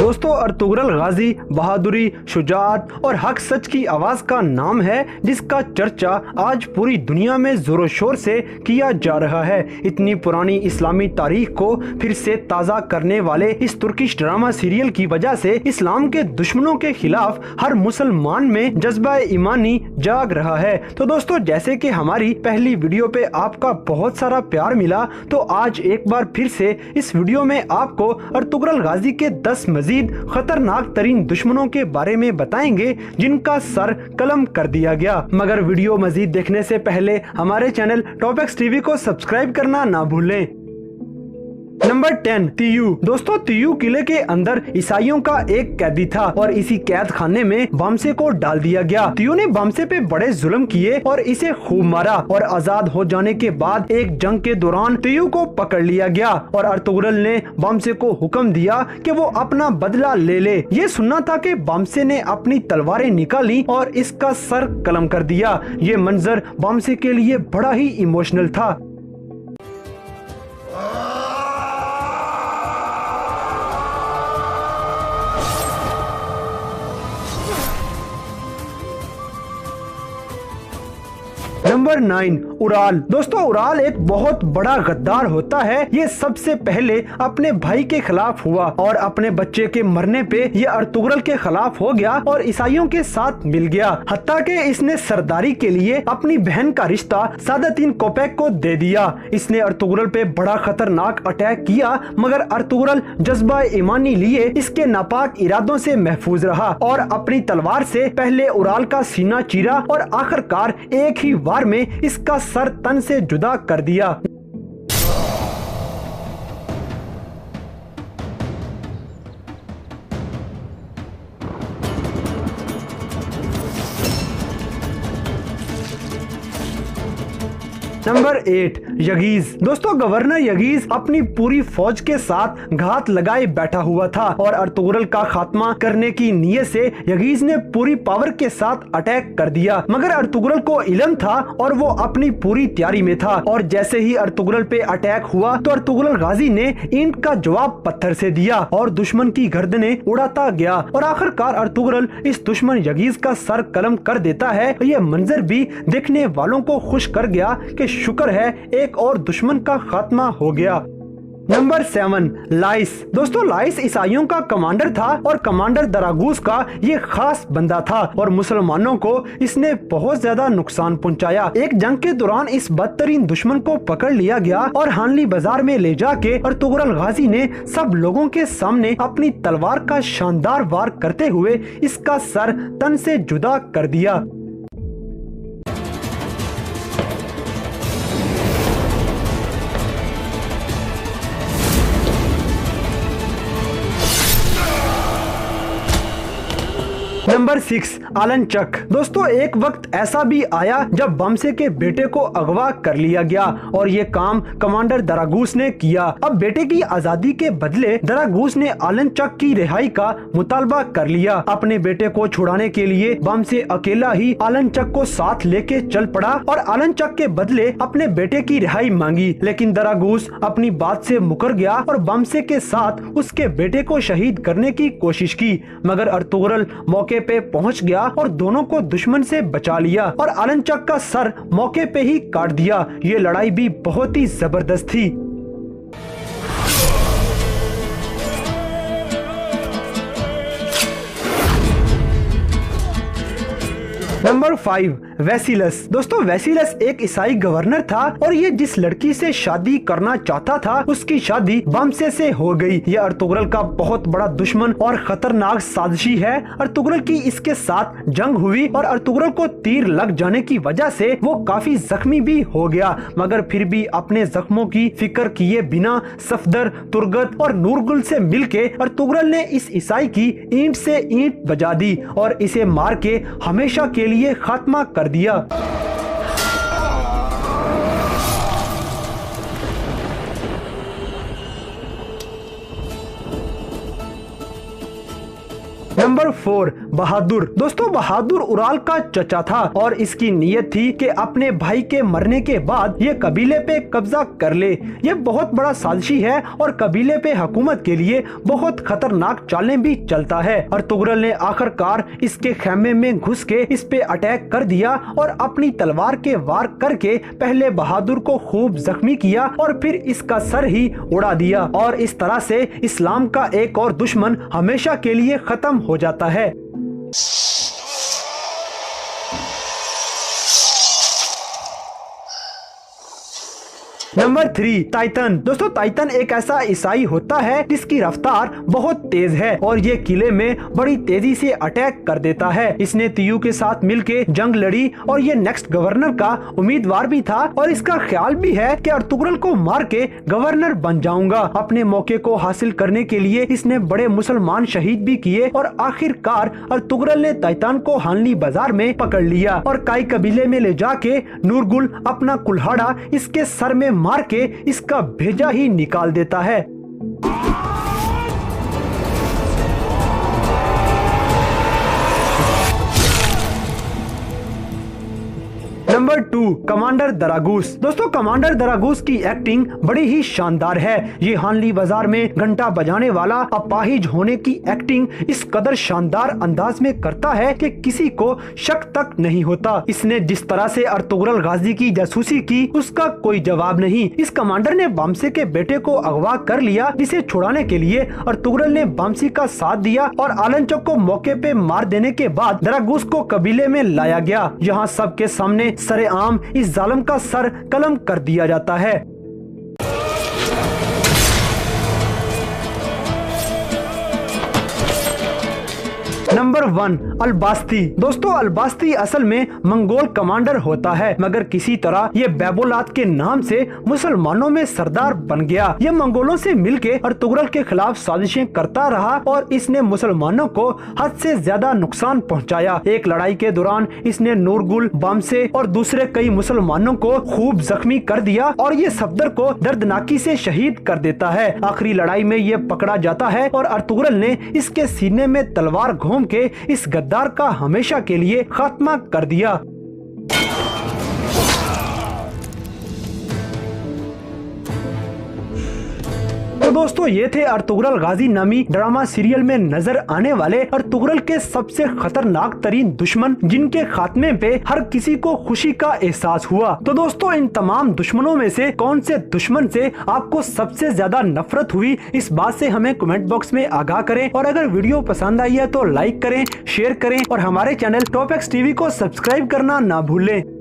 दोस्तों अर्तुगरुल गाजी बहादुरी, शुजाअत और हक सच की आवाज का नाम है, जिसका चर्चा आज पूरी दुनिया में जोरों शोर से किया जा रहा है। इतनी पुरानी इस्लामी तारीख को फिर से ताज़ा करने वाले इस तुर्किश ड्रामा सीरियल की वजह से इस्लाम के दुश्मनों के खिलाफ हर मुसलमान में जज्बा ईमानी जाग रहा है। तो दोस्तों जैसे कि हमारी पहली वीडियो पे आपका बहुत सारा प्यार मिला, तो आज एक बार फिर से इस वीडियो में आपको अर्तुगरुल गाजी के 10 मजीद खतरनाक तरीन दुश्मनों के बारे में बताएंगे जिनका सर कलम कर दिया गया। मगर वीडियो मजीद देखने से पहले हमारे चैनल टॉपएक्स टीवी को सब्सक्राइब करना ना भूलें। नंबर 10 तियू। दोस्तों तियू किले के अंदर ईसाइयों का एक कैदी था और इसी कैद खाने में बामसे को डाल दिया गया। तियू ने बामसे पे बड़े जुल्म किए और इसे खूब मारा और आजाद हो जाने के बाद एक जंग के दौरान तियू को पकड़ लिया गया और अर्तुगरुल ने बामसे को हुक्म दिया कि वो अपना बदला ले ले। ये सुनना था कि बामसे ने अपनी तलवारें निकाली और इसका सर कलम कर दिया। ये मंजर बामसे के लिए बड़ा ही इमोशनल था। Number 9 Ural. दोस्तों उराल एक बहुत बड़ा गद्दार होता है। ये सबसे पहले अपने भाई के खिलाफ हुआ और अपने बच्चे के मरने पे ये अर्तुगरुल के खिलाफ हो गया और ईसाइयों के साथ मिल गया। हत्ता के इसने सरदारी के लिए अपनी बहन का रिश्ता सादतीन कोपेक को दे दिया। इसने अर्तुगरुल पे बड़ा खतरनाक अटैक किया, मगर अर्तुगरुल जज्बा ईमानी लिए इसके नापाक इरादों से महफूज रहा और अपनी तलवार से पहले उराल का सीना चीरा और आखिरकार एक ही वार में इसका सर तन से जुदा कर दिया। नंबर 8 यगीज। दोस्तों गवर्नर यगीज अपनी पूरी फौज के साथ घात लगाए बैठा हुआ था और अर्तुगरुल का खात्मा करने की नीयत से यगीज ने पूरी पावर के साथ अटैक कर दिया। मगर अर्तुगरुल को इल्म था और वो अपनी पूरी तैयारी में था और जैसे ही अर्तुगरुल पे अटैक हुआ तो अर्तुगरुल गाजी ने ईंट का जवाब पत्थर से दिया और दुश्मन की गर्दनें उड़ाता गया और आखिरकार अर्तुगरुल इस दुश्मन यगीज का सर कलम कर देता है। ये मंजर भी देखने वालों को खुश कर गया कि शुक्र है एक और दुश्मन का खात्मा हो गया। नंबर 7 लाइस। दोस्तों लाइस ईसाइयों का कमांडर था और कमांडर दरागूस का ये खास बंदा था और मुसलमानों को इसने बहुत ज्यादा नुकसान पहुंचाया। एक जंग के दौरान इस बदतरीन दुश्मन को पकड़ लिया गया और हानली बाजार में ले जाके अर्तुगरुल गाजी ने सब लोगों के सामने अपनी तलवार का शानदार वार करते हुए इसका सर तन से जुदा कर दिया। नंबर 6 आलनचक। दोस्तों एक वक्त ऐसा भी आया जब बामसे के बेटे को अगवा कर लिया गया और ये काम कमांडर दरागूस ने किया। अब बेटे की आजादी के बदले दरागूस ने आलनचक की रिहाई का मुतालबा कर लिया। अपने बेटे को छुड़ाने के लिए बामसे अकेला ही आलनचक को साथ लेके चल पड़ा और आलनचक के बदले अपने बेटे की रिहाई मांगी, लेकिन दरागूस अपनी बात से मुकर गया और बामसे के साथ उसके बेटे को शहीद करने की कोशिश की। मगर अर्तुगरुल मौके पे पहुंच गया और दोनों को दुश्मन से बचा लिया और आलनचक का सर मौके पे ही काट दिया। ये लड़ाई भी बहुत ही जबरदस्त थी। नंबर 5 वेसिलस। दोस्तों वेसिलस एक ईसाई गवर्नर था और ये जिस लड़की से शादी करना चाहता था उसकी शादी बामसे से हो गई। ये अर्तुगरुल का बहुत बड़ा दुश्मन और खतरनाक साजिशी है। अर्तुगरुल की इसके साथ जंग हुई और अर्तुगरुल को तीर लग जाने की वजह से वो काफी जख्मी भी हो गया, मगर फिर भी अपने जख्मों की फिक्र किए बिना सफदर, तुर्गत और नूरगुल से मिलके अर्तुगरुल ने इस ईसाई की ईंट से ईंट बजा दी और इसे मार के हमेशा के लिए खात्मा कर दिया। नंबर 4 बहादुर। दोस्तों बहादुर उराल का चचा था और इसकी नीयत थी कि अपने भाई के मरने के बाद ये कबीले पे कब्जा कर ले। ये बहुत बड़ा साजिशी है और कबीले पे हुकूमत के लिए बहुत खतरनाक चालें भी चलता है। अर्तुगरुल ने आखिरकार इसके खेमे में घुस के इस पे अटैक कर दिया और अपनी तलवार के वार करके पहले बहादुर को खूब जख्मी किया और फिर इसका सर ही उड़ा दिया और इस तरह से इस्लाम का एक और दुश्मन हमेशा के लिए खत्म हो जाता है। Number 3 Titan. दोस्तों टाइटन एक ऐसा ईसाई होता है जिसकी रफ्तार बहुत तेज है और ये किले में बड़ी तेजी से अटैक कर देता है। इसने तियू के साथ मिलके जंग लड़ी और ये नेक्स्ट गवर्नर का उम्मीदवार भी था और इसका ख्याल भी है कि अर्तुगरुल को मार के गवर्नर बन जाऊंगा। अपने मौके को हासिल करने के लिए इसने बड़े मुसलमान शहीद भी किए और आखिरकार अर्तुगरुल ने टाइटन को हानली बाजार में पकड़ लिया और काई कबीले में ले जाके नूरगुल अपना कुल्हाड़ा इसके सर में मार के इसका भेजा ही निकाल देता है। नंबर 2 कमांडर दरागूस। दोस्तों कमांडर दरागूस की एक्टिंग बड़ी ही शानदार है। ये हानली बाजार में घंटा बजाने वाला अपाहिज होने की एक्टिंग इस कदर शानदार अंदाज में करता है कि किसी को शक तक नहीं होता। इसने जिस तरह से अर्तुगरुल गाजी की जासूसी की उसका कोई जवाब नहीं। इस कमांडर ने बामसे के बेटे को अगवा कर लिया जिसे छुड़ाने के लिए अर्तुगरुल ने बामसी का साथ दिया और आलनचक को मौके पे मार देने के बाद दरागूस को कबीले में लाया गया। यहाँ सबके सामने सरेआम इस जालिम का सर कलम कर दिया जाता है। नंबर 1 अलबास्ती। दोस्तों अलबास्ती असल में मंगोल कमांडर होता है मगर किसी तरह ये बैबोलात के नाम से मुसलमानों में सरदार बन गया। ये मंगोलों से मिलके अर्तुगरुल के खिलाफ साजिशें करता रहा और इसने मुसलमानों को हद से ज्यादा नुकसान पहुंचाया। एक लड़ाई के दौरान इसने नूरगुल, बामसे और दूसरे कई मुसलमानों को खूब जख्मी कर दिया और ये सफदर को दर्दनाकी से शहीद कर देता है। आखिरी लड़ाई में ये पकड़ा जाता है और अर्तुगरुल ने इसके सीने में तलवार घोंप के इस गद्दार का हमेशा के लिए खात्मा कर दिया। तो दोस्तों ये थे अर्तुगरुल गाजी नामी ड्रामा सीरियल में नजर आने वाले अर्तुगरुल के सबसे खतरनाक तरीन दुश्मन जिनके खात्मे पे हर किसी को खुशी का एहसास हुआ। तो दोस्तों इन तमाम दुश्मनों में से कौन से दुश्मन से आपको सबसे ज्यादा नफरत हुई इस बात से हमें कमेंट बॉक्स में आगाह करें और अगर वीडियो पसंद आई है तो लाइक करें, शेयर करें और हमारे चैनल टॉप एक्स टीवी को सब्सक्राइब करना ना भूलें।